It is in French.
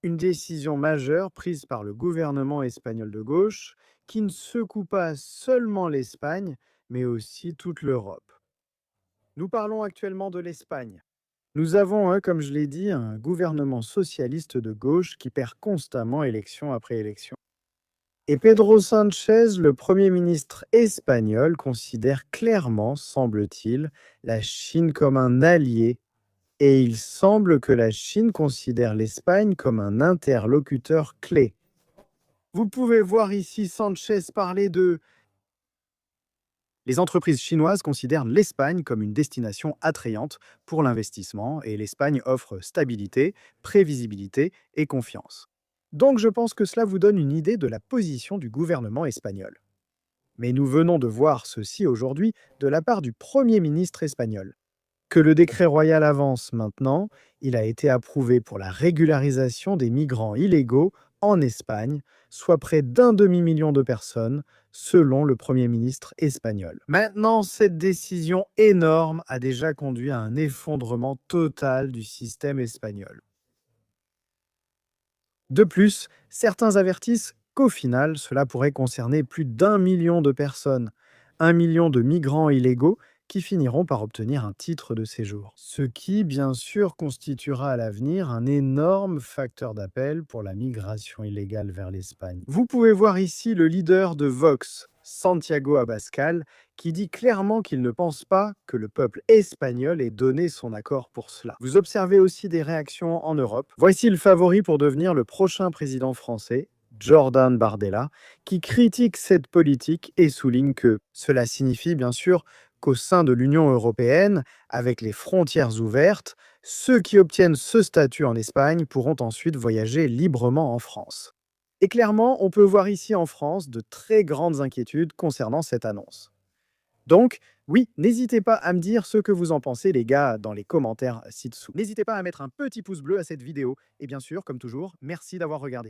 Une décision majeure prise par le gouvernement espagnol de gauche qui ne secoue pas seulement l'Espagne, mais aussi toute l'Europe. Nous parlons actuellement de l'Espagne. Nous avons, comme je l'ai dit, un gouvernement socialiste de gauche qui perd constamment élection après élection. Et Pedro Sánchez, le Premier ministre espagnol, considère clairement, semble-t-il, la Chine comme un allié, et il semble que la Chine considère l'Espagne comme un interlocuteur clé. Vous pouvez voir ici Sanchez parler de les entreprises chinoises considèrent l'Espagne comme une destination attrayante pour l'investissement et l'Espagne offre stabilité, prévisibilité et confiance. Donc je pense que cela vous donne une idée de la position du gouvernement espagnol. Mais nous venons de voir ceci aujourd'hui de la part du Premier ministre espagnol. Que le décret royal avance maintenant, il a été approuvé pour la régularisation des migrants illégaux en Espagne, soit près d'un demi-million de personnes, selon le Premier ministre espagnol. Maintenant, cette décision énorme a déjà conduit à un effondrement total du système espagnol. De plus, certains avertissent qu'au final, cela pourrait concerner plus d'un million de personnes, 1 million de migrants illégaux qui finiront par obtenir un titre de séjour. Ce qui, bien sûr, constituera à l'avenir un énorme facteur d'appel pour la migration illégale vers l'Espagne. Vous pouvez voir ici le leader de Vox, Santiago Abascal, qui dit clairement qu'il ne pense pas que le peuple espagnol ait donné son accord pour cela. Vous observez aussi des réactions en Europe. Voici le favori pour devenir le prochain président français, Jordan Bardella, qui critique cette politique et souligne que cela signifie bien sûr qu'au sein de l'Union européenne, avec les frontières ouvertes, ceux qui obtiennent ce statut en Espagne pourront ensuite voyager librement en France. Et clairement, on peut voir ici en France de très grandes inquiétudes concernant cette annonce. Donc, oui, n'hésitez pas à me dire ce que vous en pensez, les gars, dans les commentaires ci-dessous. N'hésitez pas à mettre un petit pouce bleu à cette vidéo. Et bien sûr, comme toujours, merci d'avoir regardé.